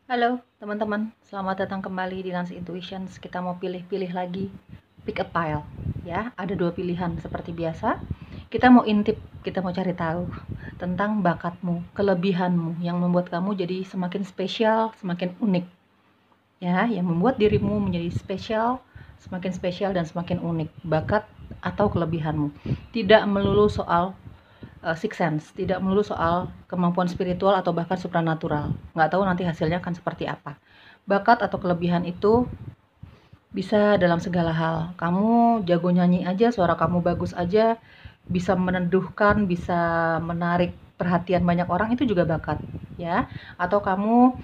Halo teman-teman, selamat datang kembali di Lance Intuitions. Kita mau pilih-pilih lagi, pick a pile. Ya, ada dua pilihan seperti biasa. Kita mau intip, kita mau cari tahu tentang bakatmu, kelebihanmu yang membuat kamu jadi semakin spesial, semakin unik. Ya, yang membuat dirimu menjadi spesial dan semakin unik. Bakat atau kelebihanmu. Tidak melulu soal six sense, tidak melulu soal kemampuan spiritual atau bahkan supranatural. Nggak tahu nanti hasilnya akan seperti apa. Bakat atau kelebihan itu bisa dalam segala hal. Kamu jago nyanyi aja, suara kamu bagus aja, bisa meneduhkan, bisa menarik perhatian banyak orang, itu juga bakat, ya. Atau kamu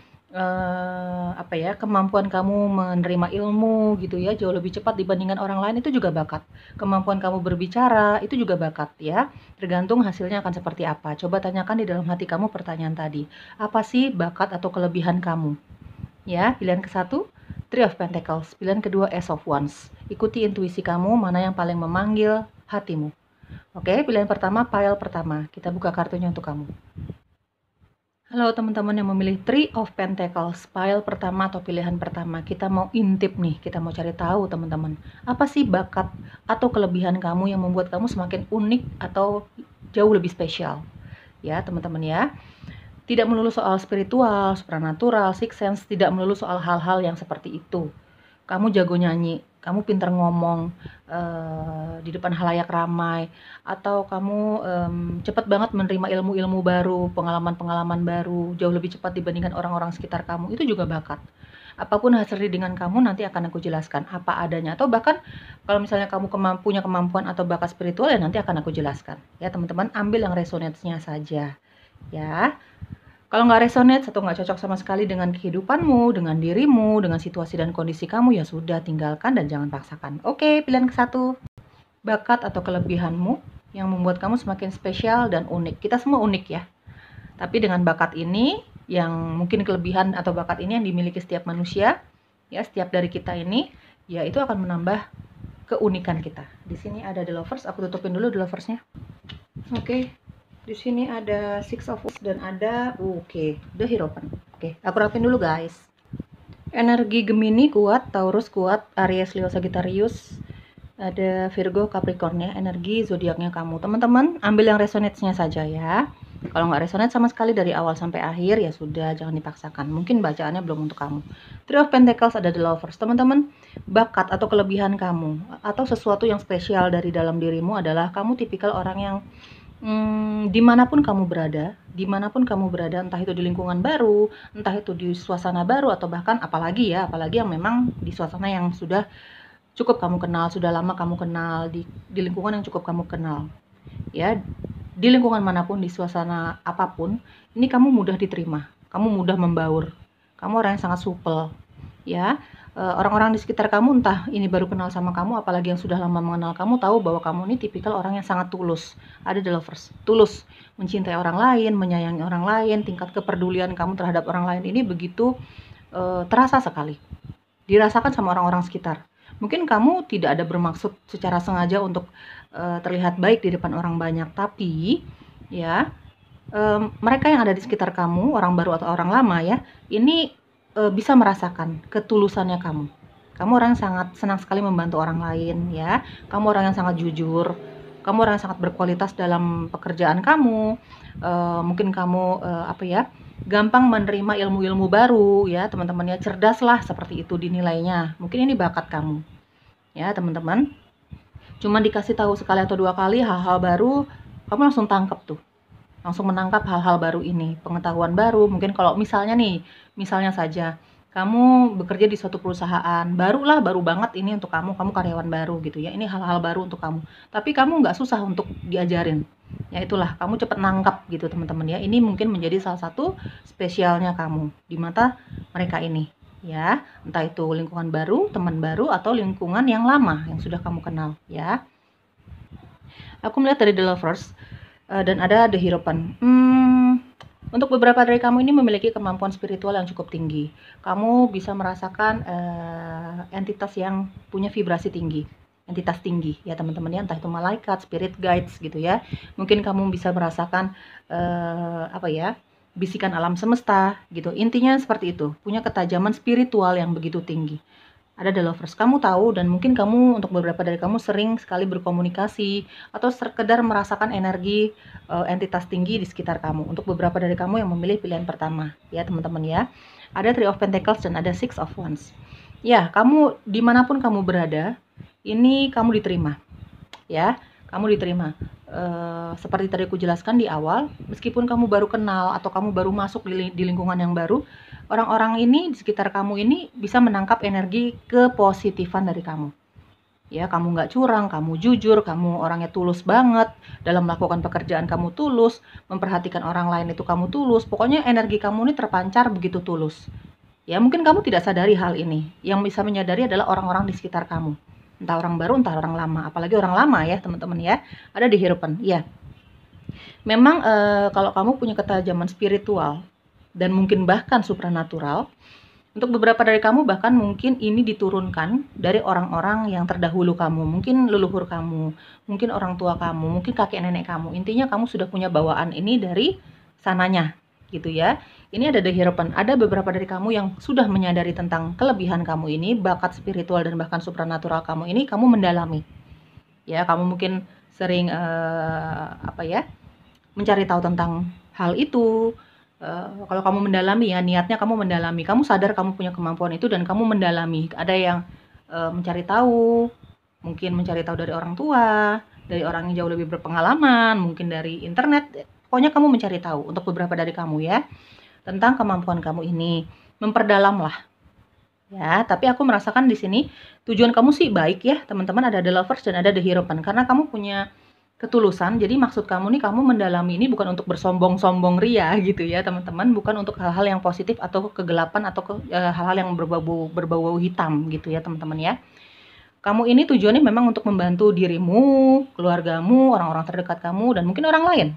kemampuan kamu menerima ilmu gitu ya jauh lebih cepat dibandingkan orang lain, itu juga bakat. Kemampuan kamu berbicara itu juga bakat, ya. Tergantung hasilnya akan seperti apa. Coba tanyakan di dalam hati kamu pertanyaan tadi, apa sih bakat atau kelebihan kamu? Ya, pilihan ke satu Three of Pentacles, pilihan kedua Ace of Wands. Ikuti intuisi kamu, mana yang paling memanggil hatimu. Oke, pilihan pertama, pile pertama. Kita buka kartunya untuk kamu. Halo teman-teman yang memilih Three of Pentacles, pile pertama atau pilihan pertama. Kita mau intip nih, kita mau cari tahu teman-teman. Apa sih bakat atau kelebihan kamu yang membuat kamu semakin unik atau jauh lebih spesial? Ya teman-teman ya. Tidak melulu soal spiritual, supranatural, six sense, tidak melulu soal hal-hal yang seperti itu. Kamu jago nyanyi, kamu pintar ngomong di depan halayak ramai, atau kamu cepat banget menerima ilmu-ilmu baru, pengalaman-pengalaman baru, jauh lebih cepat dibandingkan orang-orang sekitar kamu, itu juga bakat. Apapun hasil readingan kamu nanti akan aku jelaskan apa adanya, atau bahkan kalau misalnya kamu punya kemampuan atau bakat spiritual ya nanti akan aku jelaskan. Ya teman-teman, ambil yang resonate-nya saja. Ya, kalau nggak resonate atau nggak cocok sama sekali dengan kehidupanmu, dengan dirimu, dengan situasi dan kondisi kamu, ya sudah tinggalkan dan jangan paksakan. Oke, pilihan ke satu. Bakat atau kelebihanmu yang membuat kamu semakin spesial dan unik. Kita semua unik ya. Tapi dengan bakat ini, yang mungkin kelebihan atau bakat ini yang dimiliki setiap manusia, ya setiap dari kita ini, ya itu akan menambah keunikan kita. Di sini ada The Lovers, aku tutupin dulu The Lovers-nya. Oke. Di sini ada Six of Wands dan ada The Hierophant. Oke, aku rapin dulu guys. Energi Gemini kuat, Taurus kuat, Aries, Leo, Sagittarius, ada Virgo, Capricorn ya, energi zodiaknya kamu. Teman-teman, ambil yang resonate-nya saja ya. Kalau nggak resonate sama sekali dari awal sampai akhir, ya sudah, jangan dipaksakan. Mungkin bacaannya belum untuk kamu. Three of Pentacles ada The Lovers. Teman-teman, bakat atau kelebihan kamu, atau sesuatu yang spesial dari dalam dirimu adalah kamu tipikal orang yang dimanapun kamu berada, entah itu di lingkungan baru, entah itu di suasana baru, atau bahkan apalagi yang memang di suasana yang sudah cukup kamu kenal, sudah lama kamu kenal, di lingkungan yang cukup kamu kenal. Ya, di lingkungan manapun, di suasana apapun, ini kamu mudah diterima, kamu mudah membaur, kamu orang yang sangat supel. Ya, orang-orang di sekitar kamu entah ini baru kenal sama kamu, apalagi yang sudah lama mengenal kamu, tahu bahwa kamu ini tipikal orang yang sangat tulus. Ada The Lovers, tulus mencintai orang lain, menyayangi orang lain, tingkat kepedulian kamu terhadap orang lain ini begitu terasa sekali, dirasakan sama orang-orang sekitar. Mungkin kamu tidak ada bermaksud secara sengaja untuk terlihat baik di depan orang banyak, tapi ya mereka yang ada di sekitar kamu, orang baru atau orang lama ya, ini bisa merasakan ketulusannya kamu. Kamu orang yang sangat senang sekali membantu orang lain ya. Kamu orang yang sangat jujur. Kamu orang yang sangat berkualitas dalam pekerjaan kamu. Mungkin kamu gampang menerima ilmu-ilmu baru ya, teman-teman ya. Cerdas lah seperti itu dinilainya. Mungkin ini bakat kamu. Ya, teman-teman. Cuma dikasih tahu sekali atau dua kali hal-hal baru, kamu langsung tangkap tuh. Langsung menangkap hal-hal baru ini, pengetahuan baru. Mungkin kalau misalnya saja kamu bekerja di suatu perusahaan, baru banget ini untuk kamu karyawan baru gitu ya, ini hal-hal baru untuk kamu. Tapi kamu nggak susah untuk diajarin. Ya itulah, kamu cepet nangkap gitu teman-teman ya. Ini mungkin menjadi salah satu spesialnya kamu di mata mereka ini. Ya, entah itu lingkungan baru, teman baru, atau lingkungan yang lama yang sudah kamu kenal ya. Aku melihat dari The Lovers, dan ada The Hierophant. Untuk beberapa dari kamu ini memiliki kemampuan spiritual yang cukup tinggi. Kamu bisa merasakan entitas yang punya vibrasi tinggi, entitas tinggi ya teman-teman ya, entah itu malaikat, spirit guides gitu ya. Mungkin kamu bisa merasakan bisikan alam semesta gitu. Intinya seperti itu, punya ketajaman spiritual yang begitu tinggi. Ada the lovers, kamu tahu, dan mungkin kamu, untuk beberapa dari kamu, sering sekali berkomunikasi atau sekedar merasakan energi entitas tinggi di sekitar kamu. Untuk beberapa dari kamu yang memilih pilihan pertama ya teman-teman ya, ada Three of Pentacles dan ada Six of Wands. Ya, kamu dimanapun kamu berada, ini kamu diterima ya, kamu diterima. Seperti tadi aku jelaskan di awal, meskipun kamu baru kenal atau kamu baru masuk di lingkungan yang baru, orang-orang ini di sekitar kamu ini bisa menangkap energi kepositifan dari kamu. Ya, kamu nggak curang, kamu jujur, kamu orangnya tulus banget dalam melakukan pekerjaan, kamu tulus, memperhatikan orang lain itu kamu tulus. Pokoknya energi kamu ini terpancar begitu tulus. Ya, mungkin kamu tidak sadari hal ini. Yang bisa menyadari adalah orang-orang di sekitar kamu. Entah orang baru, entah orang lama. Apalagi orang lama ya, teman-teman ya. Ada di Hierophant. Ya. Memang kalau kamu punya ketajaman spiritual dan mungkin bahkan supranatural, untuk beberapa dari kamu bahkan mungkin ini diturunkan dari orang-orang yang terdahulu kamu. Mungkin leluhur kamu, mungkin orang tua kamu, mungkin kakek nenek kamu. Intinya kamu sudah punya bawaan ini dari sananya gitu ya. Ini ada the Hierophant. Ada beberapa dari kamu yang sudah menyadari tentang kelebihan kamu ini, bakat spiritual dan bahkan supranatural kamu ini, kamu mendalami. Ya, kamu mungkin sering mencari tahu tentang hal itu. Kalau kamu mendalami ya, niatnya kamu mendalami. Kamu sadar kamu punya kemampuan itu dan kamu mendalami. Ada yang mencari tahu, mungkin mencari tahu dari orang tua, dari orang yang jauh lebih berpengalaman, mungkin dari internet. Pokoknya kamu mencari tahu untuk beberapa dari kamu ya, tentang kemampuan kamu ini, memperdalam lah ya. Tapi aku merasakan di sini tujuan kamu sih baik ya teman-teman. Ada the lovers dan ada the Hierophant, karena kamu punya ketulusan. Jadi maksud kamu nih, kamu mendalami ini bukan untuk bersombong-sombong ria gitu ya teman-teman, bukan untuk hal-hal yang positif atau kegelapan atau hal-hal yang berbau hitam gitu ya teman-teman ya. Kamu ini tujuannya memang untuk membantu dirimu, keluargamu, orang-orang terdekat kamu, dan mungkin orang lain.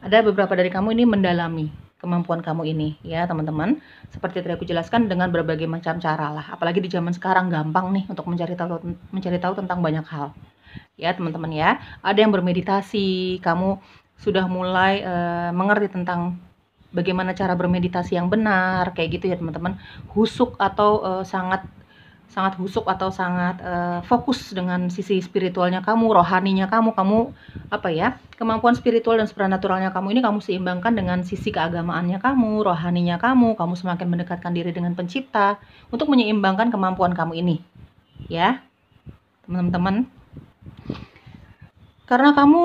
Ada beberapa dari kamu ini mendalami kemampuan kamu ini ya teman-teman, seperti tadi aku jelaskan, dengan berbagai macam cara lah. Apalagi di zaman sekarang gampang nih untuk mencari tahu tentang banyak hal ya teman-teman ya. Ada yang bermeditasi, kamu sudah mulai mengerti tentang bagaimana cara bermeditasi yang benar kayak gitu ya teman-teman. Husuk atau sangat husuk atau sangat fokus dengan sisi spiritualnya kamu, rohaninya kamu kemampuan spiritual dan supranaturalnya kamu ini kamu seimbangkan dengan sisi keagamaannya kamu, rohaninya kamu semakin mendekatkan diri dengan pencipta untuk menyeimbangkan kemampuan kamu ini ya teman-teman. Karena kamu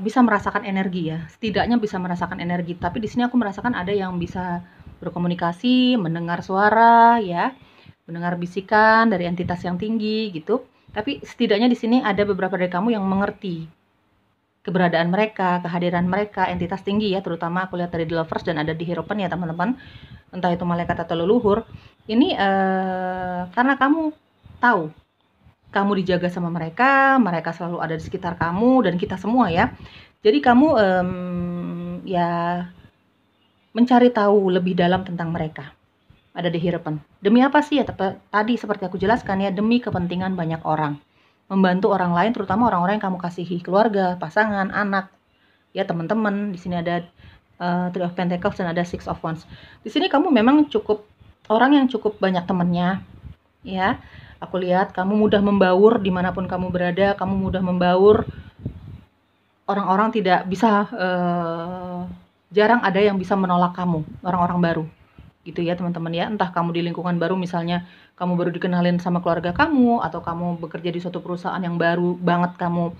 bisa merasakan energi ya, setidaknya bisa merasakan energi. Tapi di sini aku merasakan ada yang bisa berkomunikasi, mendengar suara ya, mendengar bisikan dari entitas yang tinggi gitu. Tapi setidaknya di sini ada beberapa dari kamu yang mengerti keberadaan mereka, kehadiran mereka, entitas tinggi ya, terutama aku lihat dari the lovers dan ada di Hierophant ya teman-teman. Entah itu malaikat atau leluhur. Ini karena kamu tahu kamu dijaga sama mereka, mereka selalu ada di sekitar kamu dan kita semua ya. Jadi kamu ya mencari tahu lebih dalam tentang mereka. Ada di Hierophant. Demi apa sih ya? Tadi seperti aku jelaskan ya, demi kepentingan banyak orang. Membantu orang lain, terutama orang-orang yang kamu kasihi, keluarga, pasangan, anak, ya teman-teman. Di sini ada Three of Pentacles dan ada Six of Wands. Di sini kamu memang orang yang cukup banyak temannya, ya. Aku lihat kamu mudah membaur dimanapun kamu berada, kamu mudah membaur. Orang-orang tidak bisa, jarang ada yang bisa menolak kamu, orang-orang baru. Gitu ya teman-teman ya, entah kamu di lingkungan baru, misalnya kamu baru dikenalin sama keluarga kamu, atau kamu bekerja di suatu perusahaan yang baru banget kamu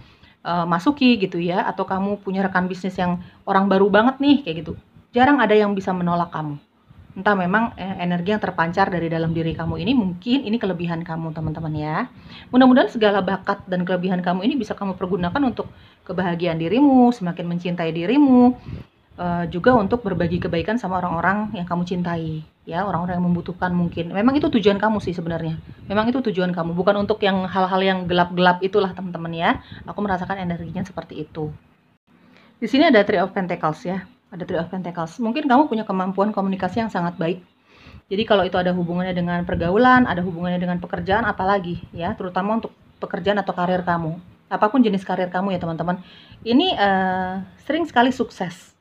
masuki gitu ya, atau kamu punya rekan bisnis yang orang baru banget nih kayak gitu, jarang ada yang bisa menolak kamu. Entah memang energi yang terpancar dari dalam diri kamu ini, mungkin ini kelebihan kamu teman-teman ya. Mudah-mudahan segala bakat dan kelebihan kamu ini bisa kamu pergunakan untuk kebahagiaan dirimu, semakin mencintai dirimu, juga untuk berbagi kebaikan sama orang-orang yang kamu cintai ya, orang-orang yang membutuhkan. Mungkin memang itu tujuan kamu sih sebenarnya, memang itu tujuan kamu, bukan untuk yang hal-hal yang gelap-gelap itulah teman-teman ya. Aku merasakan energinya seperti itu. Di sini ada Three of Pentacles ya, ada Three of Pentacles. Mungkin kamu punya kemampuan komunikasi yang sangat baik. Jadi kalau itu ada hubungannya dengan pergaulan, ada hubungannya dengan pekerjaan, apalagi ya, terutama untuk pekerjaan atau karir kamu, apapun jenis karir kamu ya teman-teman, ini sering sekali sukses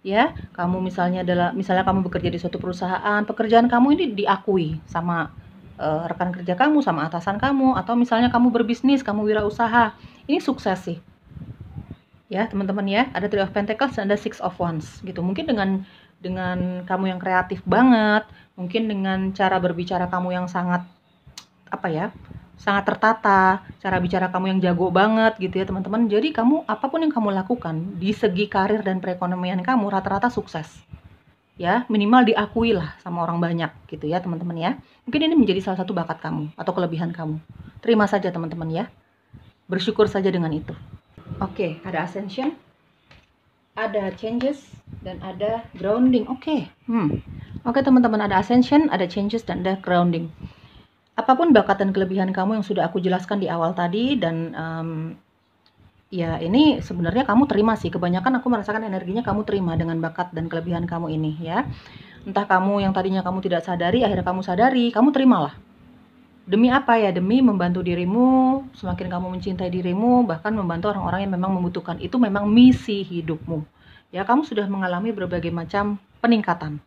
ya. Kamu misalnya kamu bekerja di suatu perusahaan, pekerjaan kamu ini diakui sama rekan kerja kamu, sama atasan kamu, atau misalnya kamu berbisnis, kamu wirausaha, ini sukses sih. Ya, teman-teman ya, ada Three of Pentacles dan ada Six of Wands gitu. Mungkin dengan kamu yang kreatif banget, mungkin dengan cara berbicara kamu yang sangat apa ya? Sangat tertata, cara bicara kamu yang jago banget gitu ya, teman-teman. Jadi kamu apapun yang kamu lakukan di segi karir dan perekonomian kamu rata-rata sukses. Ya, minimal diakui lah sama orang banyak gitu ya, teman-teman ya. Mungkin ini menjadi salah satu bakat kamu atau kelebihan kamu. Terima saja teman-teman ya. Bersyukur saja dengan itu. Oke, ada ascension, ada changes, dan ada grounding. Oke, teman-teman, ada ascension, ada changes, dan ada grounding. Apapun bakat dan kelebihan kamu yang sudah aku jelaskan di awal tadi, dan ya ini sebenarnya kamu terima sih. Kebanyakan aku merasakan energinya kamu terima dengan bakat dan kelebihan kamu ini ya. Entah kamu yang tadinya kamu tidak sadari, akhirnya kamu sadari, kamu terimalah. Demi apa ya? Demi membantu dirimu, semakin kamu mencintai dirimu, bahkan membantu orang-orang yang memang membutuhkan. Itu memang misi hidupmu. Ya, kamu sudah mengalami berbagai macam peningkatan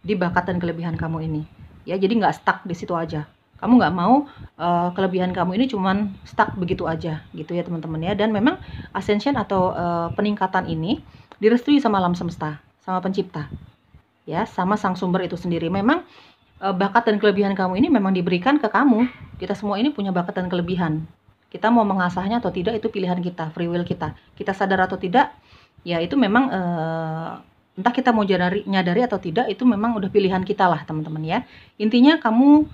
di bakat dan kelebihan kamu ini. Ya, jadi nggak stuck di situ aja. Kamu nggak mau kelebihan kamu ini cuman stuck begitu aja, gitu ya teman-teman ya. Dan memang ascension atau peningkatan ini direstui sama alam semesta, sama pencipta. Ya, sama sang sumber itu sendiri. Memang bakat dan kelebihan kamu ini memang diberikan ke kamu. Kita semua ini punya bakat dan kelebihan. Kita mau mengasahnya atau tidak itu pilihan kita, free will kita. Kita sadar atau tidak, ya itu memang entah kita mau nyadari atau tidak, itu memang udah pilihan kita lah teman-teman ya. Intinya kamu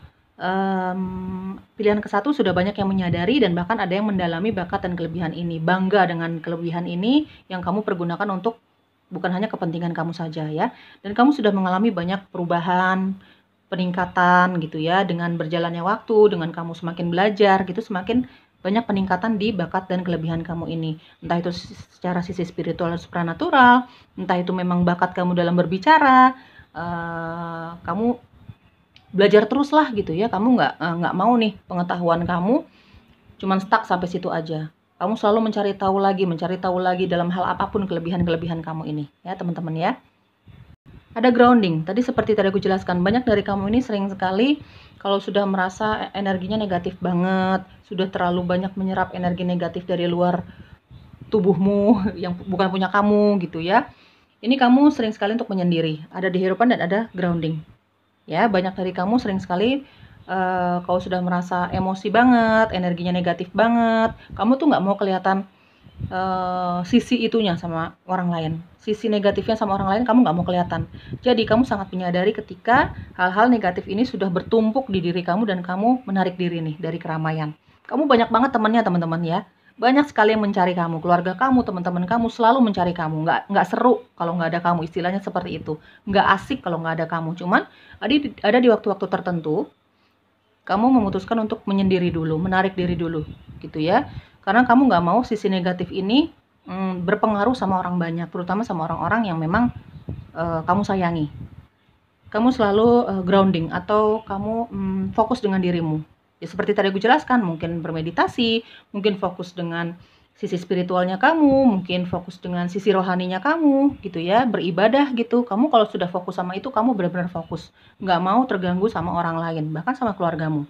pilihan ke-1 sudah banyak yang menyadari dan bahkan ada yang mendalami bakat dan kelebihan ini. Bangga dengan kelebihan ini yang kamu pergunakan untuk bukan hanya kepentingan kamu saja ya. Dan kamu sudah mengalami banyak perubahan, peningkatan gitu ya, dengan berjalannya waktu, dengan kamu semakin belajar gitu, semakin banyak peningkatan di bakat dan kelebihan kamu ini. Entah itu secara sisi spiritual dan supranatural, entah itu memang bakat kamu dalam berbicara, kamu belajar terus lah gitu ya. Kamu nggak mau nih pengetahuan kamu cuman stuck sampai situ aja. Kamu selalu mencari tahu lagi dalam hal apapun kelebihan-kelebihan kamu ini ya teman-teman ya. Ada grounding. Tadi seperti tadi aku jelaskan, banyak dari kamu ini sering sekali kalau sudah merasa energinya negatif banget, sudah terlalu banyak menyerap energi negatif dari luar tubuhmu yang bukan punya kamu gitu ya. Ini kamu sering sekali untuk menyendiri. Ada dihirupan dan ada grounding. Ya, banyak dari kamu sering sekali kalau sudah merasa emosi banget, energinya negatif banget, kamu tuh nggak mau kelihatan sisi itunya sama orang lain, sisi negatifnya sama orang lain kamu nggak mau kelihatan. Jadi kamu sangat menyadari ketika hal-hal negatif ini sudah bertumpuk di diri kamu dan kamu menarik diri nih dari keramaian. Kamu banyak banget temannya teman-teman ya, banyak sekali yang mencari kamu, keluarga kamu, teman-teman kamu selalu mencari kamu. Nggak seru kalau nggak ada kamu, istilahnya seperti itu. Nggak asik kalau nggak ada kamu. Cuman ada di waktu-waktu tertentu kamu memutuskan untuk menyendiri dulu, menarik diri dulu gitu ya. Karena kamu nggak mau sisi negatif ini berpengaruh sama orang banyak, terutama sama orang-orang yang memang kamu sayangi. Kamu selalu grounding atau kamu fokus dengan dirimu. Ya seperti tadi aku jelaskan, mungkin bermeditasi, mungkin fokus dengan sisi spiritualnya kamu, mungkin fokus dengan sisi rohaninya kamu gitu ya, beribadah gitu. Kamu kalau sudah fokus sama itu, kamu benar-benar fokus. Nggak mau terganggu sama orang lain, bahkan sama keluargamu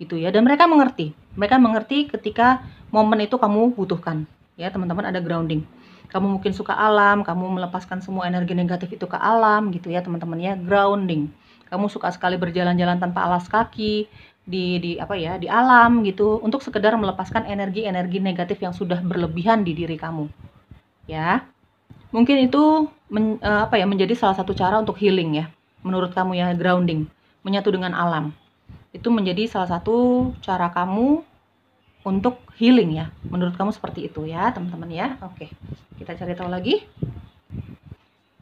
gitu ya. Dan mereka mengerti ketika momen itu kamu butuhkan ya teman-teman. Ada grounding, kamu mungkin suka alam, kamu melepaskan semua energi negatif itu ke alam gitu ya teman-teman ya. Grounding, kamu suka sekali berjalan-jalan tanpa alas kaki di alam gitu, untuk sekedar melepaskan energi-energi negatif yang sudah berlebihan di diri kamu ya. Mungkin itu menjadi salah satu cara untuk healing ya menurut kamu ya. Grounding, menyatu dengan alam, itu menjadi salah satu cara kamu untuk healing ya. Menurut kamu seperti itu ya, teman-teman ya. Oke, kita cari tahu lagi.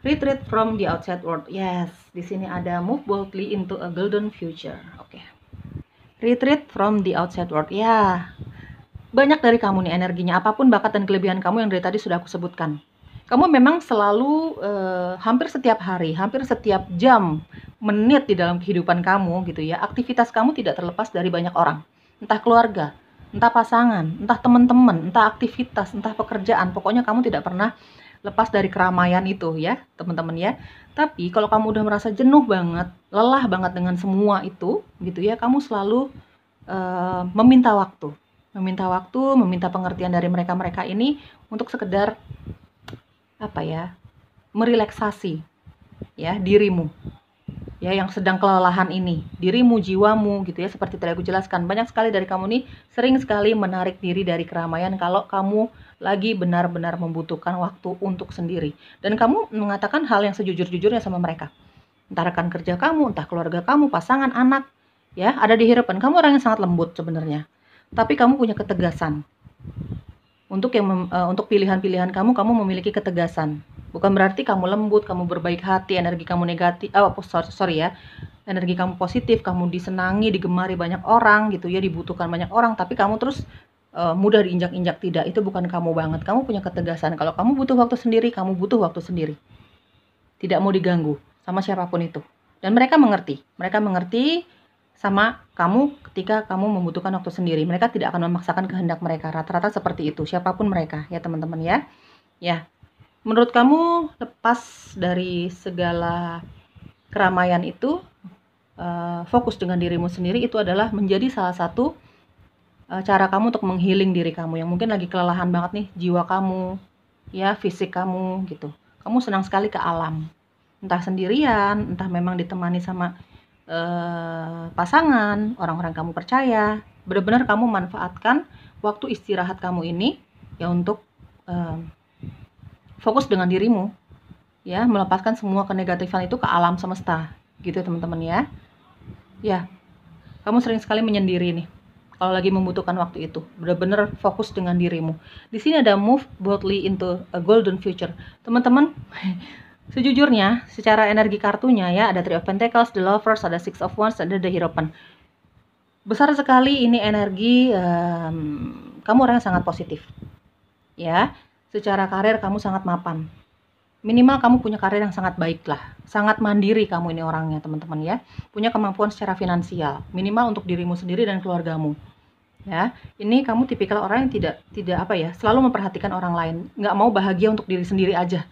Retreat from the outside world. Yes, di sini ada move boldly into a golden future. Oke. Retreat from the outside world. Ya, banyak dari kamu nih energinya, apapun bakat dan kelebihan kamu yang dari tadi sudah aku sebutkan. Kamu memang selalu hampir setiap hari, hampir setiap jam, menit di dalam kehidupan kamu gitu ya, aktivitas kamu tidak terlepas dari banyak orang. Entah keluarga, entah pasangan, entah teman-teman, entah aktivitas, entah pekerjaan. Pokoknya kamu tidak pernah lepas dari keramaian itu ya, teman-teman ya. Tapi kalau kamu udah merasa jenuh banget, lelah banget dengan semua itu, gitu ya, kamu selalu meminta waktu, meminta pengertian dari mereka-mereka ini untuk sekedar apa ya, merelaksasi ya dirimu. Ya, yang sedang kelelahan ini, dirimu, jiwamu gitu ya, seperti tadi aku jelaskan. Banyak sekali dari kamu nih sering sekali menarik diri dari keramaian kalau kamu lagi benar-benar membutuhkan waktu untuk sendiri. Dan kamu mengatakan hal yang sejujur-jujurnya sama mereka. Entah rekan kerja kamu, entah keluarga kamu, pasangan, anak, ya, ada di hadapan kamu orang yang sangat lembut sebenarnya. Tapi kamu punya ketegasan. Untuk pilihan-pilihan kamu memiliki ketegasan. Bukan berarti kamu lembut, kamu berbaik hati, energi kamu negatif, sorry ya, energi kamu positif, kamu disenangi, digemari banyak orang gitu ya, dibutuhkan banyak orang, tapi kamu terus mudah diinjak-injak. Tidak, itu bukan kamu banget. Kamu punya ketegasan. Kalau kamu butuh waktu sendiri, kamu butuh waktu sendiri. Tidak mau diganggu sama siapapun itu. Dan mereka mengerti sama kamu ketika kamu membutuhkan waktu sendiri. Mereka tidak akan memaksakan kehendak mereka. Rata-rata seperti itu, siapapun mereka ya teman-teman ya. Ya, menurut kamu lepas dari segala keramaian itu, fokus dengan dirimu sendiri itu adalah menjadi salah satu cara kamu untuk menghealing diri kamu yang mungkin lagi kelelahan banget nih, jiwa kamu, ya fisik kamu gitu. Kamu senang sekali ke alam, entah sendirian, entah memang ditemani sama pasangan, orang-orang kamu percaya. Benar-benar kamu manfaatkan waktu istirahat kamu ini ya untuk fokus dengan dirimu, ya, melepaskan semua kenegatifan itu ke alam semesta, gitu ya teman-teman ya. Ya, kamu sering sekali menyendiri nih kalau lagi membutuhkan waktu itu. Benar-benar fokus dengan dirimu. Di sini ada move boldly into a golden future. Teman-teman, sejujurnya, secara energi kartunya ya, ada Three of Pentacles, The Lovers, ada Six of Wands, ada The Hierophant. Besar sekali ini energi, kamu orang yang sangat positif. Ya, secara karir kamu sangat mapan. Minimal kamu punya karir yang sangat baik lah. Sangat mandiri kamu ini orangnya, teman-teman ya. Punya kemampuan secara finansial, minimal untuk dirimu sendiri dan keluargamu. Ya, ini kamu tipikal orang yang tidak apa ya, selalu memperhatikan orang lain, nggak mau bahagia untuk diri sendiri aja.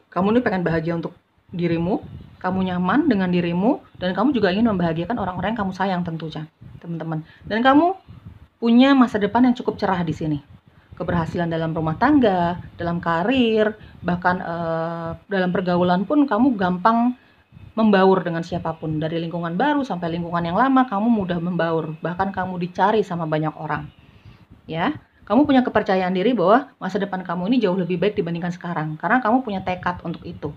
Kamu nih pengen bahagia untuk dirimu, kamu nyaman dengan dirimu, dan kamu juga ingin membahagiakan orang-orang yang kamu sayang tentunya, teman-teman. Dan kamu punya masa depan yang cukup cerah di sini. Keberhasilan dalam rumah tangga, dalam karir, bahkan dalam pergaulan pun kamu gampang membaur dengan siapapun. Dari lingkungan baru sampai lingkungan yang lama, kamu mudah membaur. Bahkan kamu dicari sama banyak orang. Ya, kamu punya kepercayaan diri bahwa masa depan kamu ini jauh lebih baik dibandingkan sekarang. Karena kamu punya tekad untuk itu.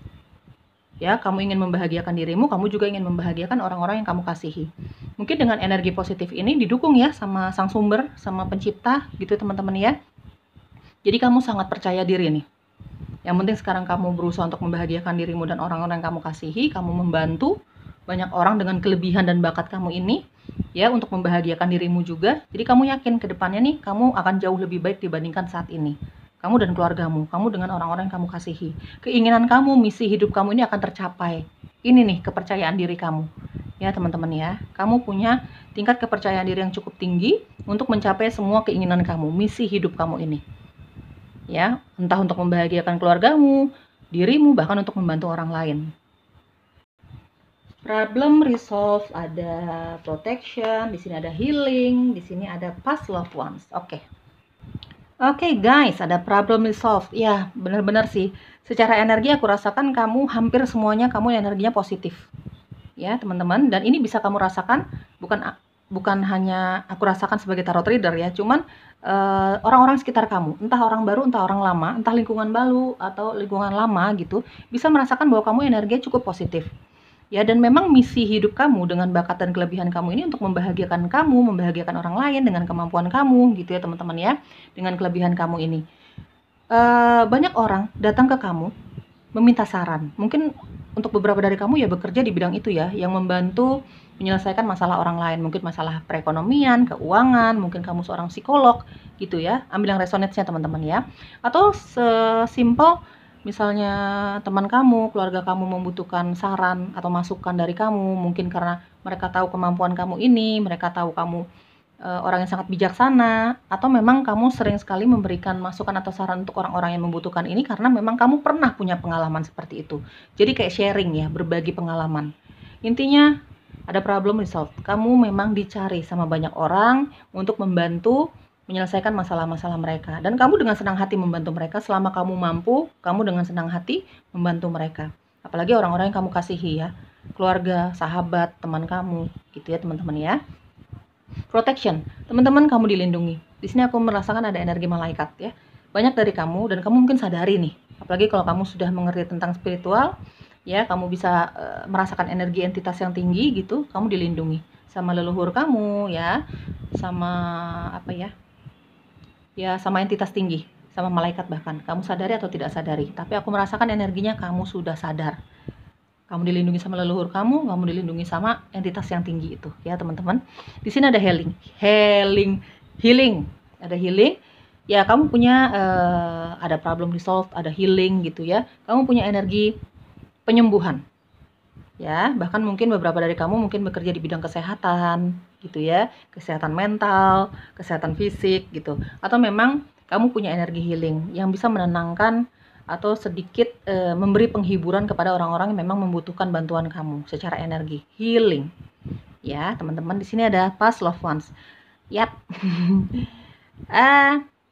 Ya, kamu ingin membahagiakan dirimu, kamu juga ingin membahagiakan orang-orang yang kamu kasihi. Mungkin dengan energi positif ini didukung ya sama sang sumber, sama pencipta gitu teman-teman ya. Jadi kamu sangat percaya diri nih. Yang penting sekarang kamu berusaha untuk membahagiakan dirimu dan orang-orang yang kamu kasihi, kamu membantu banyak orang dengan kelebihan dan bakat kamu ini, ya, untuk membahagiakan dirimu juga. Jadi kamu yakin ke depannya nih, kamu akan jauh lebih baik dibandingkan saat ini. Kamu dan keluargamu, kamu dengan orang-orang yang kamu kasihi. Keinginan kamu, misi hidup kamu ini akan tercapai. Ini nih kepercayaan diri kamu. Ya teman-teman ya, kamu punya tingkat kepercayaan diri yang cukup tinggi untuk mencapai semua keinginan kamu, misi hidup kamu ini. Ya, entah untuk membahagiakan keluargamu, dirimu, bahkan untuk membantu orang lain. Problem resolve, ada protection, di sini ada healing, di sini ada past loved ones. Oke, guys, ada problem resolve. Ya, benar-benar sih. Secara energi aku rasakan kamu hampir semuanya kamu energinya positif. Ya, teman-teman, dan ini bisa kamu rasakan bukan hanya aku rasakan sebagai tarot reader ya, cuman orang-orang sekitar kamu, entah orang baru, entah orang lama, entah lingkungan baru atau lingkungan lama gitu, bisa merasakan bahwa kamu energinya cukup positif. Ya, dan memang misi hidup kamu dengan bakat dan kelebihan kamu ini untuk membahagiakan kamu, membahagiakan orang lain dengan kemampuan kamu gitu ya teman-teman ya, dengan kelebihan kamu ini. Banyak orang datang ke kamu meminta saran. Mungkin untuk beberapa dari kamu ya bekerja di bidang itu ya, yang membantu menyelesaikan masalah orang lain, mungkin masalah perekonomian, keuangan, mungkin kamu seorang psikolog gitu ya. Ambil yang resonate-nya teman-teman ya. Atau sesimpel misalnya teman kamu, keluarga kamu membutuhkan saran atau masukan dari kamu, mungkin karena mereka tahu kemampuan kamu ini, mereka tahu kamu orang yang sangat bijaksana, atau memang kamu sering sekali memberikan masukan atau saran untuk orang-orang yang membutuhkan ini karena memang kamu pernah punya pengalaman seperti itu. Jadi kayak sharing ya, berbagi pengalaman. Intinya ada problem resolved. Kamu memang dicari sama banyak orang untuk membantu menyelesaikan masalah-masalah mereka. Dan kamu dengan senang hati membantu mereka selama kamu mampu, kamu dengan senang hati membantu mereka. Apalagi orang-orang yang kamu kasihi ya, keluarga, sahabat, teman kamu, gitu ya teman-teman ya. Protection, teman-teman kamu dilindungi. Di sini aku merasakan ada energi malaikat ya. Banyak dari kamu dan kamu mungkin sadari nih. Apalagi kalau kamu sudah mengerti tentang spiritual, ya kamu bisa merasakan energi entitas yang tinggi gitu. Kamu dilindungi sama leluhur kamu ya, sama apa ya? Ya sama entitas tinggi, sama malaikat bahkan. Kamu sadari atau tidak sadari, tapi aku merasakan energinya kamu sudah sadar. Kamu dilindungi sama leluhur kamu dilindungi sama entitas yang tinggi itu, ya teman-teman. Di sini ada healing, ada healing. Ya kamu punya ada problem resolved, ada healing gitu ya. Kamu punya energi penyembuhan, ya. Bahkan mungkin beberapa dari kamu mungkin bekerja di bidang kesehatan, gitu ya, kesehatan mental, kesehatan fisik gitu. Atau memang kamu punya energi healing yang bisa menenangkan atau sedikit memberi penghiburan kepada orang-orang yang memang membutuhkan bantuan kamu secara energi healing. Ya, teman-teman, di sini ada past loved ones. Yap.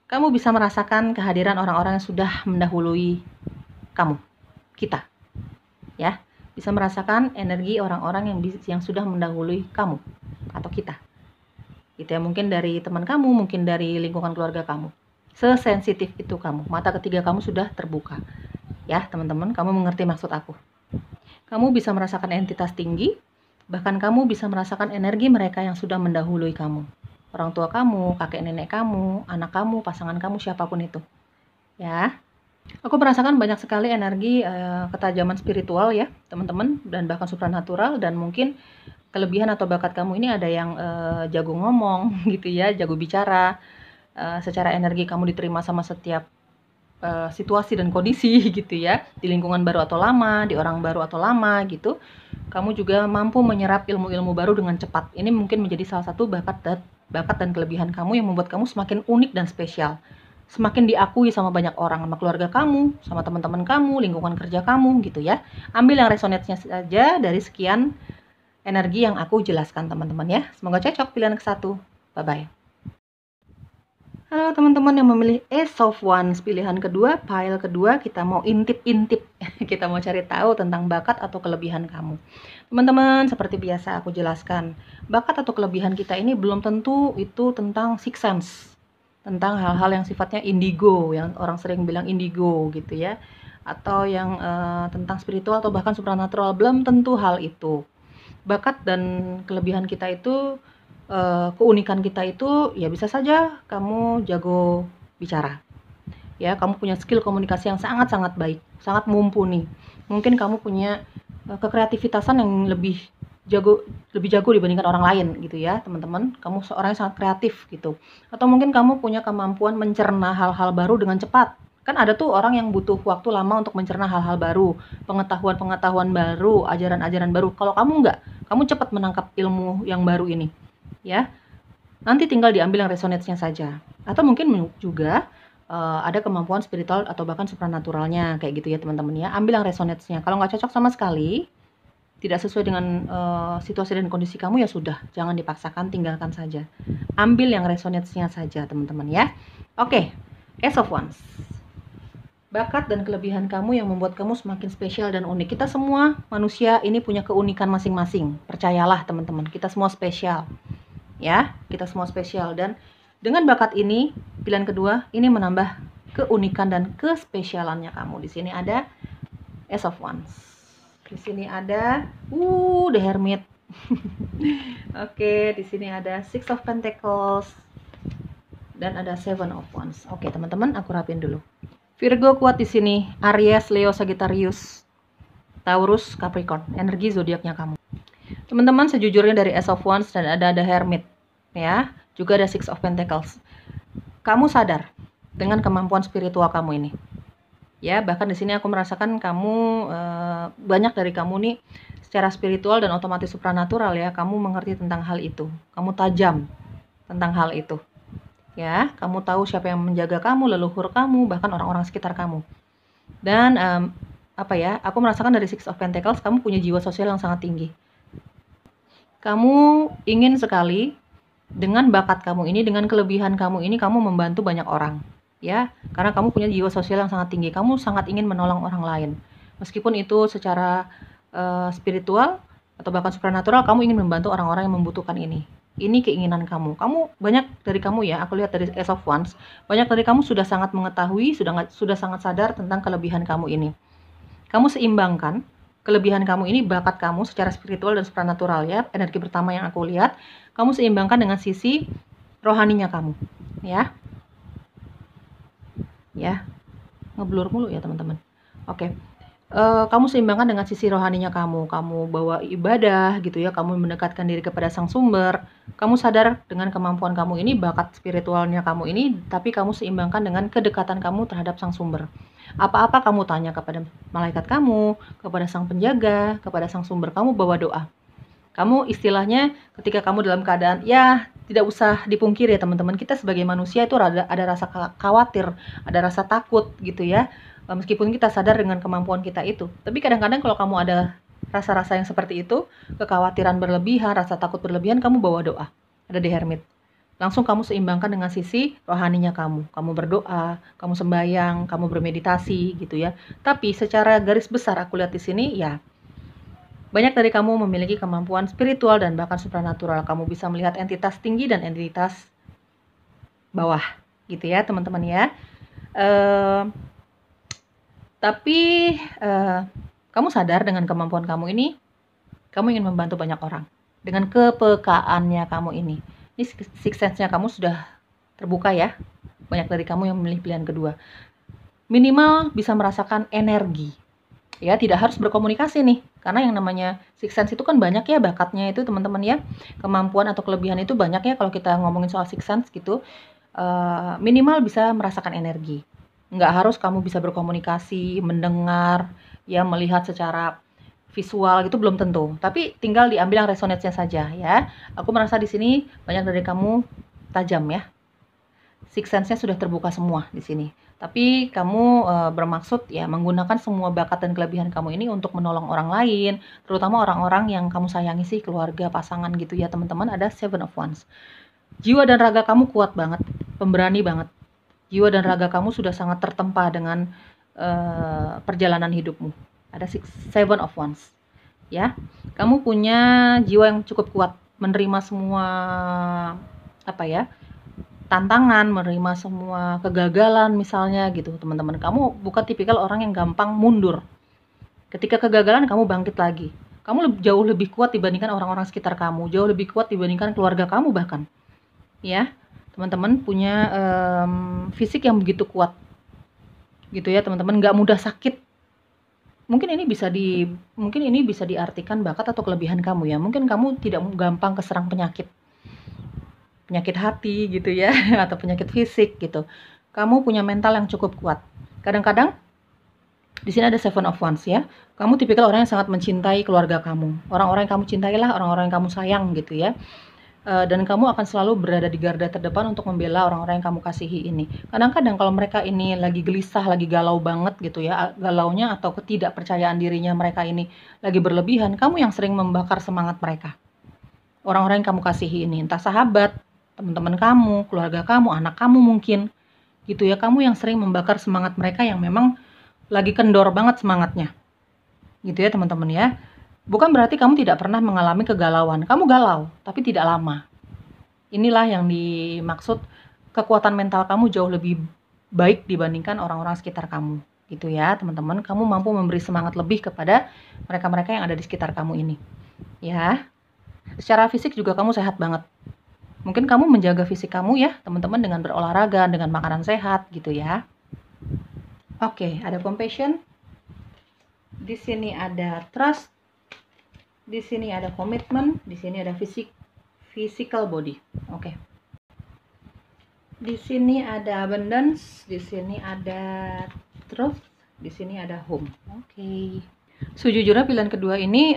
Kamu bisa merasakan kehadiran orang-orang yang sudah mendahului kamu, kita. Ya, bisa merasakan energi orang-orang yang sudah mendahului kamu atau kita. Gitu ya, mungkin dari teman kamu, mungkin dari lingkungan keluarga kamu. Sesensitif itu kamu, mata ketiga kamu sudah terbuka. Ya teman-teman, kamu mengerti maksud aku. Kamu bisa merasakan entitas tinggi, bahkan kamu bisa merasakan energi mereka yang sudah mendahului kamu. Orang tua kamu, kakek nenek kamu, anak kamu, pasangan kamu, siapapun itu. Ya, aku merasakan banyak sekali energi ketajaman spiritual ya teman-teman, dan bahkan supranatural, dan mungkin kelebihan atau bakat kamu ini ada yang jago ngomong gitu ya, jago bicara. Secara energi kamu diterima sama setiap situasi dan kondisi gitu ya, di lingkungan baru atau lama, di orang baru atau lama gitu. Kamu juga mampu menyerap ilmu-ilmu baru dengan cepat. Ini mungkin menjadi salah satu bakat dan kelebihan kamu yang membuat kamu semakin unik dan spesial. Semakin diakui sama banyak orang, sama keluarga kamu, sama teman-teman kamu, lingkungan kerja kamu gitu ya. Ambil yang resonate-nya saja dari sekian energi yang aku jelaskan teman-teman ya. Semoga cocok pilihan ke satu. Bye-bye. Halo teman-teman yang memilih Ace of Wands, pilihan kedua, pile kedua, kita mau intip-intip. Kita mau cari tahu tentang bakat atau kelebihan kamu. Teman-teman, seperti biasa aku jelaskan, bakat atau kelebihan kita ini belum tentu itu tentang sixth sense. Tentang hal-hal yang sifatnya indigo, yang orang sering bilang indigo gitu ya. Atau yang tentang spiritual atau bahkan supernatural, belum tentu hal itu. Bakat dan kelebihan kita itu, keunikan kita itu ya bisa saja kamu jago bicara ya, kamu punya skill komunikasi yang sangat-sangat baik, sangat mumpuni. Mungkin kamu punya kekreativitasan yang lebih jago dibandingkan orang lain gitu ya teman-teman. Kamu seorang yang sangat kreatif gitu, atau mungkin kamu punya kemampuan mencerna hal-hal baru dengan cepat. Kan ada tuh orang yang butuh waktu lama untuk mencerna hal-hal baru, pengetahuan baru, ajaran-ajaran baru. Kalau kamu enggak, kamu cepat menangkap ilmu yang baru ini ya. Nanti tinggal diambil yang resonate-nya saja. Atau mungkin juga ada kemampuan spiritual atau bahkan supranaturalnya kayak gitu ya teman-teman ya. Ambil yang resonate-nya. Kalau nggak cocok sama sekali, tidak sesuai dengan situasi dan kondisi kamu, ya sudah, jangan dipaksakan, tinggalkan saja. Ambil yang resonate-nya saja teman-teman ya. Oke, Ace of Wands. Bakat dan kelebihan kamu yang membuat kamu semakin spesial dan unik. Kita semua manusia ini punya keunikan masing-masing. Percayalah teman-teman, kita semua spesial. Ya, kita semua spesial, dan dengan bakat ini, pilihan kedua, ini menambah keunikan dan kespesialannya kamu. Di sini ada Ace of Wands. Di sini ada The Hermit. Oke, di sini ada Six of Pentacles dan ada Seven of Wands. Oke, teman-teman, aku rapin dulu. Virgo kuat di sini, Aries, Leo, Sagittarius, Taurus, Capricorn. Energi zodiaknya kamu. Teman-teman, sejujurnya dari Ace of Wands dan ada Hermit ya, juga ada Six of Pentacles. Kamu sadar dengan kemampuan spiritual kamu ini. Ya, bahkan di sini aku merasakan kamu banyak dari kamu nih secara spiritual dan otomatis supranatural ya. Kamu mengerti tentang hal itu. Kamu tajam tentang hal itu. Ya, kamu tahu siapa yang menjaga kamu, leluhur kamu, bahkan orang-orang sekitar kamu. Dan aku merasakan dari Six of Pentacles, kamu punya jiwa sosial yang sangat tinggi. Kamu ingin sekali dengan bakat kamu ini, dengan kelebihan kamu ini, kamu membantu banyak orang. Ya, karena kamu punya jiwa sosial yang sangat tinggi. Kamu sangat ingin menolong orang lain. Meskipun itu secara spiritual atau bahkan supernatural, kamu ingin membantu orang-orang yang membutuhkan ini. Ini keinginan kamu. Banyak dari kamu ya, aku lihat dari Ace of Wands, banyak dari kamu sudah sangat mengetahui, sudah sangat sadar tentang kelebihan kamu ini. Kamu seimbangkan kelebihan kamu ini, bakat kamu secara spiritual dan supernatural ya. Energi pertama yang aku lihat, kamu seimbangkan dengan sisi rohaninya kamu, ya. Ya, ngeblur mulu ya teman-teman. Oke. Kamu seimbangkan dengan sisi rohaninya kamu bawa ibadah gitu ya, kamu mendekatkan diri kepada sang sumber, kamu sadar dengan kemampuan kamu ini, bakat spiritualnya kamu ini, tapi kamu seimbangkan dengan kedekatan kamu terhadap sang sumber. Apa-apa kamu tanya kepada malaikat kamu, kepada sang penjaga, kepada sang sumber, kamu bawa doa. Kamu istilahnya ketika kamu dalam keadaan, ya tidak usah dipungkiri ya teman-teman, kita sebagai manusia itu ada rasa khawatir, ada rasa takut gitu ya. Meskipun kita sadar dengan kemampuan kita itu, tapi kadang-kadang kalau kamu ada rasa-rasa yang seperti itu, kekhawatiran berlebihan, rasa takut berlebihan, kamu bawa doa. Ada di Hermit. Langsung kamu seimbangkan dengan sisi rohaninya kamu. Kamu berdoa, kamu sembahyang, kamu bermeditasi gitu ya. Tapi secara garis besar aku lihat di sini ya, banyak dari kamu memiliki kemampuan spiritual dan bahkan supernatural. Kamu bisa melihat entitas tinggi dan entitas bawah gitu ya teman-teman ya. Tapi kamu sadar dengan kemampuan kamu ini, kamu ingin membantu banyak orang. Dengan kepekaannya kamu ini six sense-nya kamu sudah terbuka ya. Banyak dari kamu yang memilih pilihan kedua. Minimal bisa merasakan energi. Ya, tidak harus berkomunikasi nih. Karena yang namanya six sense itu kan banyak ya bakatnya itu teman-teman ya. Kemampuan atau kelebihan itu banyak ya kalau kita ngomongin soal six sense gitu. Minimal bisa merasakan energi. Nggak harus kamu bisa berkomunikasi, mendengar, ya melihat secara visual gitu belum tentu. Tapi tinggal diambil yang resonance-nya saja ya. Aku merasa di sini banyak dari kamu tajam ya. Six sense-nya sudah terbuka semua di sini. Tapi kamu bermaksud ya menggunakan semua bakat dan kelebihan kamu ini untuk menolong orang lain, terutama orang-orang yang kamu sayangi sih, keluarga, pasangan gitu ya teman-teman. Ada Seven of Wands. Jiwa dan raga kamu kuat banget, pemberani banget. Jiwa dan raga kamu sudah sangat tertempa dengan perjalanan hidupmu. Ada Seven of Wands. Ya, kamu punya jiwa yang cukup kuat, menerima semua tantangan, menerima semua kegagalan misalnya gitu teman-teman. Kamu bukan tipikal orang yang gampang mundur. Ketika kegagalan kamu bangkit lagi. Kamu jauh lebih kuat dibandingkan orang-orang sekitar kamu, jauh lebih kuat dibandingkan keluarga kamu bahkan. Ya, teman-teman punya fisik yang begitu kuat. Gitu ya teman-teman, nggak mudah sakit. Mungkin ini bisa diartikan bakat atau kelebihan kamu ya. Mungkin kamu tidak gampang keserang penyakit hati gitu ya, atau penyakit fisik gitu. Kamu punya mental yang cukup kuat. Kadang-kadang di sini ada Seven of Wands ya. Kamu tipikal orang yang sangat mencintai keluarga kamu. Orang-orang yang kamu cintailah, orang-orang yang kamu sayang gitu ya. Dan kamu akan selalu berada di garda terdepan untuk membela orang-orang yang kamu kasihi ini. Kadang-kadang kalau mereka ini lagi gelisah, lagi galau banget gitu ya, galaunya atau ketidakpercayaan dirinya mereka ini lagi berlebihan, kamu yang sering membakar semangat mereka. Orang-orang yang kamu kasihi ini, entah sahabat, teman-teman kamu, keluarga kamu, anak kamu mungkin gitu ya, kamu yang sering membakar semangat mereka yang memang lagi kendor banget semangatnya gitu ya teman-teman ya. Bukan berarti kamu tidak pernah mengalami kegalauan, kamu galau tapi tidak lama. Inilah yang dimaksud kekuatan mental kamu jauh lebih baik dibandingkan orang-orang sekitar kamu gitu ya teman-teman. Kamu mampu memberi semangat lebih kepada mereka-mereka yang ada di sekitar kamu ini ya. Secara fisik juga kamu sehat banget. Mungkin kamu menjaga fisik kamu ya, teman-teman, dengan berolahraga, dengan makanan sehat gitu ya. Oke, ada compassion. Di sini ada trust. Di sini ada commitment, di sini ada physical body. Oke. Di sini ada abundance, di sini ada truth, di sini ada home. Oke. Sejujurnya pilihan kedua ini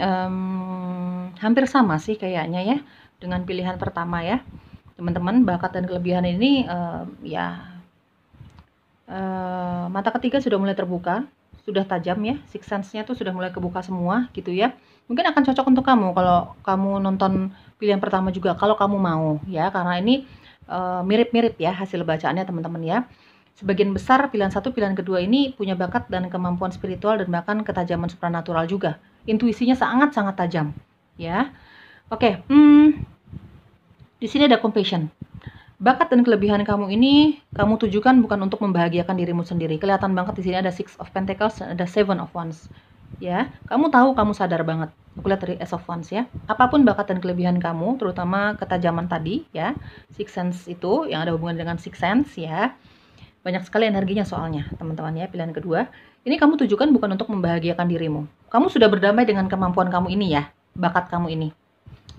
hampir sama sih kayaknya ya dengan pilihan pertama ya. Teman-teman, bakat dan kelebihan ini mata ketiga sudah mulai terbuka, sudah tajam ya, six sense-nya tuh sudah mulai kebuka semua gitu ya. Mungkin akan cocok untuk kamu kalau kamu nonton pilihan pertama juga, kalau kamu mau ya, karena ini mirip-mirip ya hasil bacaannya teman-teman ya. Sebagian besar pilihan satu, pilihan kedua ini punya bakat dan kemampuan spiritual dan bahkan ketajaman supranatural juga. Intuisinya sangat-sangat tajam ya. Oke, di sini ada compassion. Bakat dan kelebihan kamu ini kamu tujukan bukan untuk membahagiakan dirimu sendiri. Kelihatan banget di sini ada Six of Pentacles, ada Seven of Wands. Ya, kamu tahu, kamu sadar banget. Aku lihat dari Ace of Wands ya. Apapun bakat dan kelebihan kamu, terutama ketajaman tadi ya, Six Sense itu yang ada hubungan dengan Six Sense ya. Banyak sekali energinya soalnya, teman-teman ya. Pilihan kedua, ini kamu tujukan bukan untuk membahagiakan dirimu. Kamu sudah berdamai dengan kemampuan kamu ini ya, bakat kamu ini.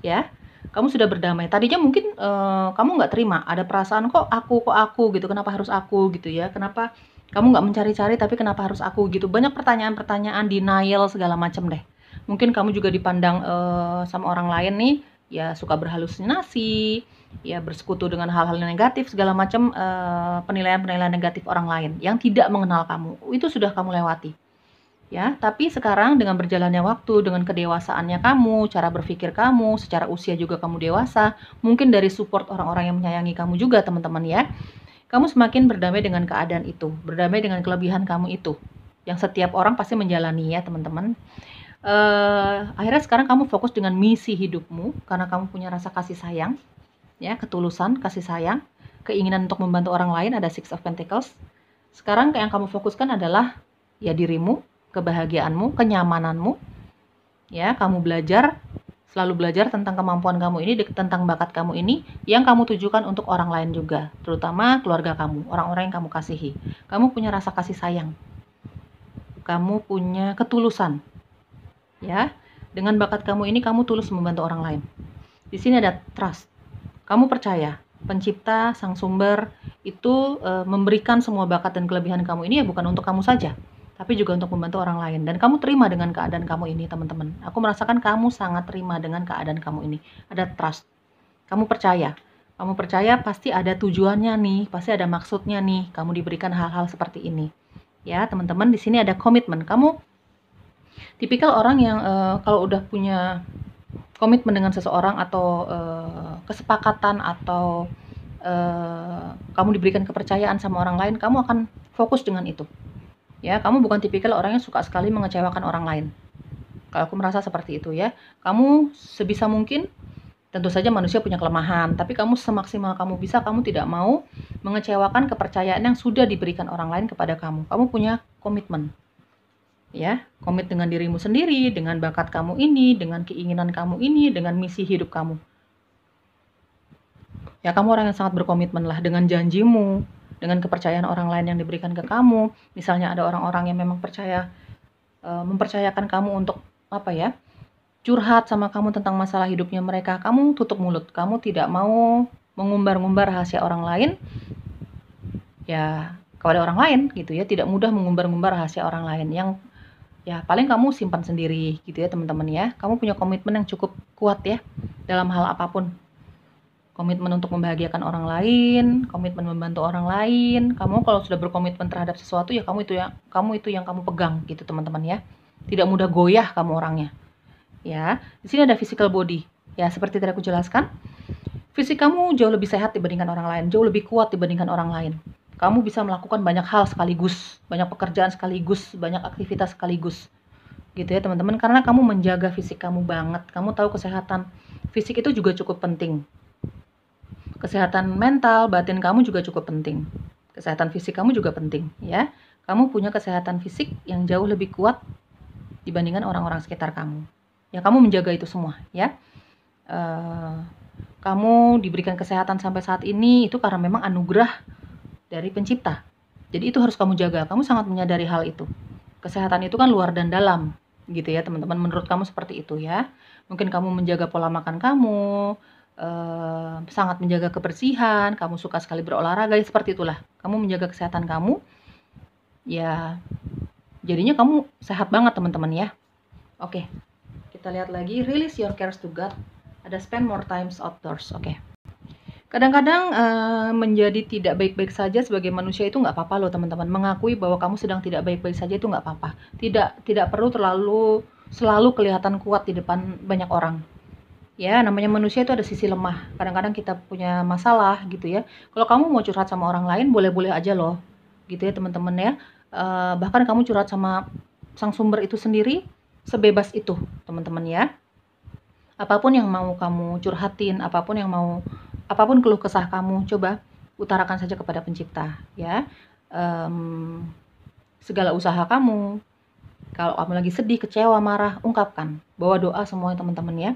Ya, kamu sudah berdamai. Tadinya mungkin kamu nggak terima, ada perasaan kok aku gitu, kenapa harus aku gitu ya, kenapa kamu nggak mencari-cari tapi kenapa harus aku gitu. Banyak pertanyaan-pertanyaan, denial segala macam deh. Mungkin kamu juga dipandang sama orang lain nih ya, suka berhalusinasi ya, bersekutu dengan hal-hal negatif segala macam, penilaian-penilaian negatif orang lain yang tidak mengenal kamu, itu sudah kamu lewati. Ya, tapi sekarang dengan berjalannya waktu, dengan kedewasaannya kamu, cara berpikir kamu, secara usia juga kamu dewasa, mungkin dari support orang-orang yang menyayangi kamu juga teman-teman ya, kamu semakin berdamai dengan keadaan itu, berdamai dengan kelebihan kamu itu, yang setiap orang pasti menjalani ya teman-teman. Akhirnya sekarang kamu fokus dengan misi hidupmu, karena kamu punya rasa kasih sayang, ya, ketulusan, kasih sayang, keinginan untuk membantu orang lain, ada Six of Pentacles. Sekarang yang kamu fokuskan adalah ya dirimu, kebahagiaanmu, kenyamananmu. Ya, kamu selalu belajar tentang kemampuan kamu ini, tentang bakat kamu ini, yang kamu tujukan untuk orang lain juga, terutama keluarga kamu, orang-orang yang kamu kasihi. Kamu punya rasa kasih sayang. Kamu punya ketulusan. Ya, dengan bakat kamu ini kamu tulus membantu orang lain. Di sini ada trust. Kamu percaya Pencipta, Sang Sumber itu memberikan semua bakat dan kelebihan kamu ini ya bukan untuk kamu saja, tapi juga untuk membantu orang lain. Dan kamu terima dengan keadaan kamu ini, teman-teman. Aku merasakan kamu sangat terima dengan keadaan kamu ini. Ada trust. Kamu percaya. Kamu percaya pasti ada tujuannya nih, pasti ada maksudnya nih. Kamu diberikan hal-hal seperti ini. Ya, teman-teman, di sini ada komitmen. Kamu tipikal orang yang kalau udah punya komitmen dengan seseorang atau kesepakatan atau kamu diberikan kepercayaan sama orang lain, kamu akan fokus dengan itu. Ya, kamu bukan tipikal orang yang suka sekali mengecewakan orang lain. Kalau aku merasa seperti itu ya. Kamu sebisa mungkin, tentu saja manusia punya kelemahan, tapi kamu semaksimal kamu bisa, kamu tidak mau mengecewakan kepercayaan yang sudah diberikan orang lain kepada kamu. Kamu punya komitmen. Ya, komit dengan dirimu sendiri, dengan bakat kamu ini, dengan keinginan kamu ini, dengan misi hidup kamu. Ya, kamu orang yang sangat berkomitmen lah dengan janjimu, dengan kepercayaan orang lain yang diberikan ke kamu. Misalnya ada orang-orang yang memang mempercayakan kamu untuk curhat sama kamu tentang masalah hidupnya mereka, kamu tutup mulut, kamu tidak mau mengumbar-ngumbar rahasia orang lain ya kepada orang lain gitu ya, tidak mudah mengumbar-ngumbar rahasia orang lain, yang ya paling kamu simpan sendiri gitu ya teman-teman ya. Kamu punya komitmen yang cukup kuat ya dalam hal apapun. Komitmen untuk membahagiakan orang lain, komitmen membantu orang lain. Kamu kalau sudah berkomitmen terhadap sesuatu ya kamu itu yang kamu pegang gitu teman-teman ya. Tidak mudah goyah kamu orangnya. Ya, di sini ada physical body. Ya, seperti tadi aku jelaskan, fisik kamu jauh lebih sehat dibandingkan orang lain, jauh lebih kuat dibandingkan orang lain. Kamu bisa melakukan banyak hal sekaligus, banyak pekerjaan sekaligus, banyak aktivitas sekaligus. Gitu ya teman-teman, karena kamu menjaga fisik kamu banget. Kamu tahu kesehatan fisik itu juga cukup penting. Kesehatan mental, batin kamu juga cukup penting. Kesehatan fisik kamu juga penting, ya. Kamu punya kesehatan fisik yang jauh lebih kuat dibandingkan orang-orang sekitar kamu. Ya, kamu menjaga itu semua, ya. Kamu diberikan kesehatan sampai saat ini itu karena memang anugerah dari Pencipta. Jadi itu harus kamu jaga. Kamu sangat menyadari hal itu. Kesehatan itu kan luar dan dalam, gitu ya teman-teman. Menurut kamu seperti itu ya. Mungkin kamu menjaga pola makan kamu, sangat menjaga kebersihan, kamu suka sekali berolahraga, ya seperti itulah. Kamu menjaga kesehatan kamu, ya jadinya kamu sehat banget teman-teman ya. Oke, kita lihat lagi, release your cares to God. Ada spend more times outdoors. Oke. Kadang-kadang, menjadi tidak baik-baik saja sebagai manusia itu nggak apa-apa loh teman-teman. Mengakui bahwa kamu sedang tidak baik-baik saja itu nggak apa-apa. Tidak perlu selalu kelihatan kuat di depan banyak orang. Ya, namanya manusia itu ada sisi lemah. Kadang-kadang kita punya masalah gitu ya. Kalau kamu mau curhat sama orang lain boleh-boleh aja loh, gitu ya teman-teman ya. Bahkan kamu curhat sama sang sumber itu sendiri, sebebas itu teman-teman ya. Apapun yang mau kamu curhatin, apapun keluh kesah kamu, coba utarakan saja kepada pencipta ya. Segala usaha kamu, kalau kamu lagi sedih, kecewa, marah, ungkapkan. Bawa doa semua teman-teman ya.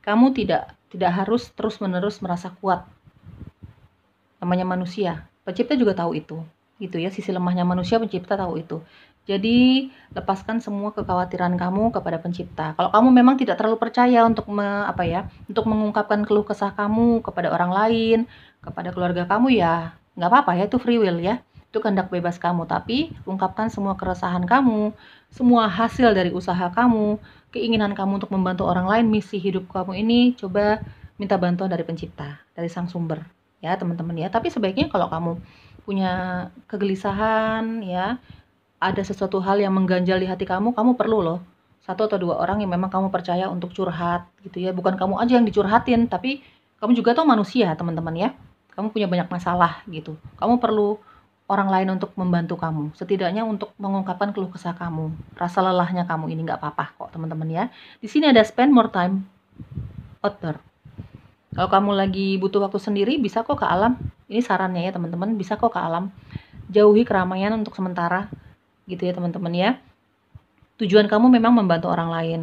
Kamu tidak harus terus-menerus merasa kuat. Namanya manusia. Pencipta juga tahu itu. Gitu ya, sisi lemahnya manusia pencipta tahu itu. Jadi, lepaskan semua kekhawatiran kamu kepada pencipta. Kalau kamu memang tidak terlalu percaya untuk untuk mengungkapkan keluh kesah kamu kepada orang lain, kepada keluarga kamu ya, nggak apa-apa ya, itu free will ya. Itu kehendak bebas kamu, tapi ungkapkan semua keresahan kamu, semua hasil dari usaha kamu, keinginan kamu untuk membantu orang lain, misi hidup kamu ini, coba minta bantuan dari pencipta, dari sang sumber ya teman-teman ya. Tapi sebaiknya kalau kamu punya kegelisahan ya, ada sesuatu hal yang mengganjal di hati kamu, kamu perlu loh 1 atau 2 orang yang memang kamu percaya untuk curhat gitu ya. Bukan kamu aja yang dicurhatin, tapi kamu juga tuh manusia teman-teman ya. Kamu punya banyak masalah gitu. Kamu perlu orang lain untuk membantu kamu. Setidaknya untuk mengungkapkan keluh kesah kamu, rasa lelahnya kamu ini nggak apa-apa kok teman-teman ya. Di sini ada spend more time outdoor. Kalau kamu lagi butuh waktu sendiri, bisa kok ke alam. Ini sarannya ya teman-teman, bisa kok ke alam. Jauhi keramaian untuk sementara gitu ya teman-teman ya. Tujuan kamu memang membantu orang lain,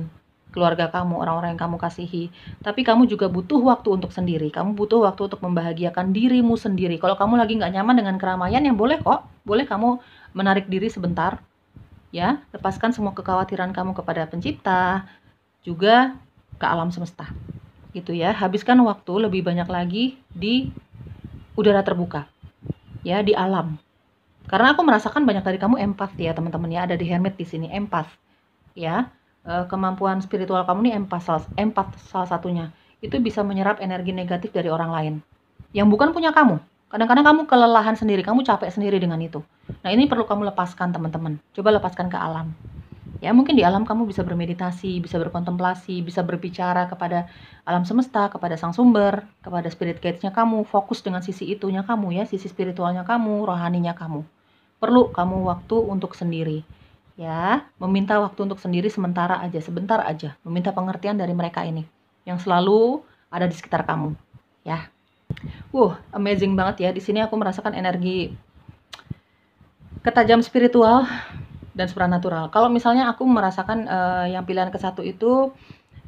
keluarga kamu, orang-orang yang kamu kasihi. Tapi kamu juga butuh waktu untuk sendiri. Kamu butuh waktu untuk membahagiakan dirimu sendiri. Kalau kamu lagi nggak nyaman dengan keramaian, ya boleh kok. Boleh kamu menarik diri sebentar. Ya, lepaskan semua kekhawatiran kamu kepada pencipta, juga ke alam semesta. Gitu ya. Habiskan waktu lebih banyak lagi di udara terbuka. Ya, di alam. Karena aku merasakan banyak dari kamu empath ya teman-teman ya, ada di Hermit di sini empath ya. Kemampuan spiritual kamu nih empath salah satunya. Itu bisa menyerap energi negatif dari orang lain yang bukan punya kamu. Kadang-kadang kamu kelelahan sendiri, kamu capek sendiri dengan itu. Nah, ini perlu kamu lepaskan teman-teman. Coba lepaskan ke alam. Ya, mungkin di alam kamu bisa bermeditasi, bisa berkontemplasi, bisa berbicara kepada alam semesta, kepada sang sumber, kepada spirit guides-nya kamu, fokus dengan sisi itunya kamu ya, sisi spiritualnya kamu, rohaninya kamu. Perlu kamu waktu untuk sendiri. Ya, meminta waktu untuk sendiri sebentar aja, meminta pengertian dari mereka ini yang selalu ada di sekitar kamu, ya. Amazing banget ya. Di sini aku merasakan energi ketajam spiritual dan supranatural. Kalau misalnya aku merasakan yang pilihan ke-1 itu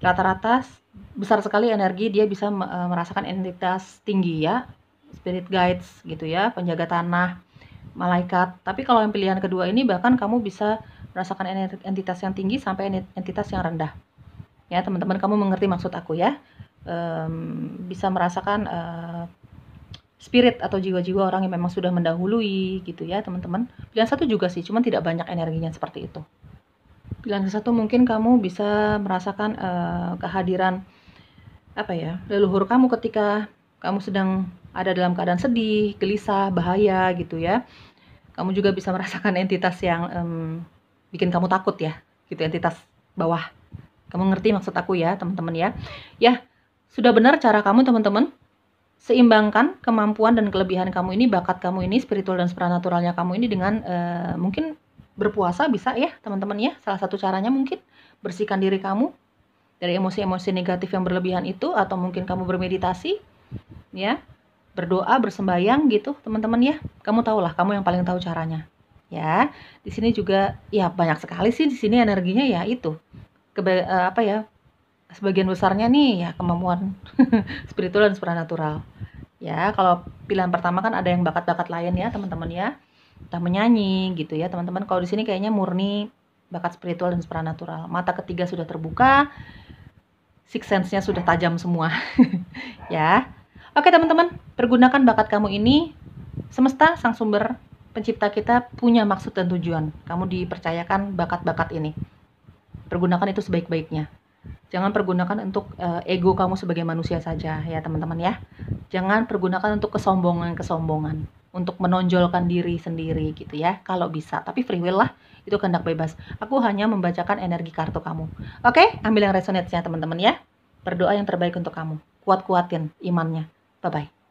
rata-rata besar sekali energi, dia bisa merasakan entitas tinggi ya, spirit guides gitu ya, penjaga tanah, malaikat. Tapi kalau yang pilihan kedua ini bahkan kamu bisa merasakan entitas yang tinggi sampai entitas yang rendah. Ya teman-teman, kamu mengerti maksud aku ya. Bisa merasakan spirit atau jiwa-jiwa orang yang memang sudah mendahului gitu ya teman-teman. Pilihan 1 juga sih, cuman tidak banyak energinya seperti itu. Pilihan ke-1 mungkin kamu bisa merasakan kehadiran leluhur kamu ketika kamu sedang ada dalam keadaan sedih, gelisah, bahaya gitu ya. Kamu juga bisa merasakan entitas yang bikin kamu takut ya, gitu, entitas bawah. Kamu ngerti maksud aku ya teman-teman ya. Ya, sudah benar cara kamu teman-teman. Seimbangkan kemampuan dan kelebihan kamu ini, bakat kamu ini, spiritual dan supranaturalnya kamu ini dengan mungkin berpuasa bisa ya teman-teman ya. Salah satu caranya mungkin bersihkan diri kamu dari emosi-emosi negatif yang berlebihan itu, atau mungkin kamu bermeditasi ya, berdoa, bersembayang gitu teman-teman ya. Kamu tahulah, kamu yang paling tahu caranya ya. Di sini juga ya banyak sekali sih di sini energinya ya itu. Sebagian besarnya nih ya kemampuan spiritual dan supranatural. Ya, kalau pilihan pertama kan ada yang bakat-bakat lain ya, teman-teman ya. Entah menyanyi gitu ya, teman-teman. Kalau di sini kayaknya murni bakat spiritual dan supranatural. Mata ketiga sudah terbuka, six sense-nya sudah tajam semua. Ya. Oke, teman-teman, pergunakan bakat kamu ini. Semesta, sang sumber pencipta kita punya maksud dan tujuan. Kamu dipercayakan bakat-bakat ini. Pergunakan itu sebaik-baiknya. Jangan pergunakan untuk ego kamu sebagai manusia saja ya teman-teman ya. Jangan pergunakan untuk kesombongan-kesombongan, untuk menonjolkan diri sendiri gitu ya, kalau bisa. Tapi free will lah, itu kehendak bebas. Aku hanya membacakan energi kartu kamu. Oke, ambil yang resonate-nya teman-teman ya. Berdoa yang terbaik untuk kamu. Kuat-kuatin imannya. Bye-bye.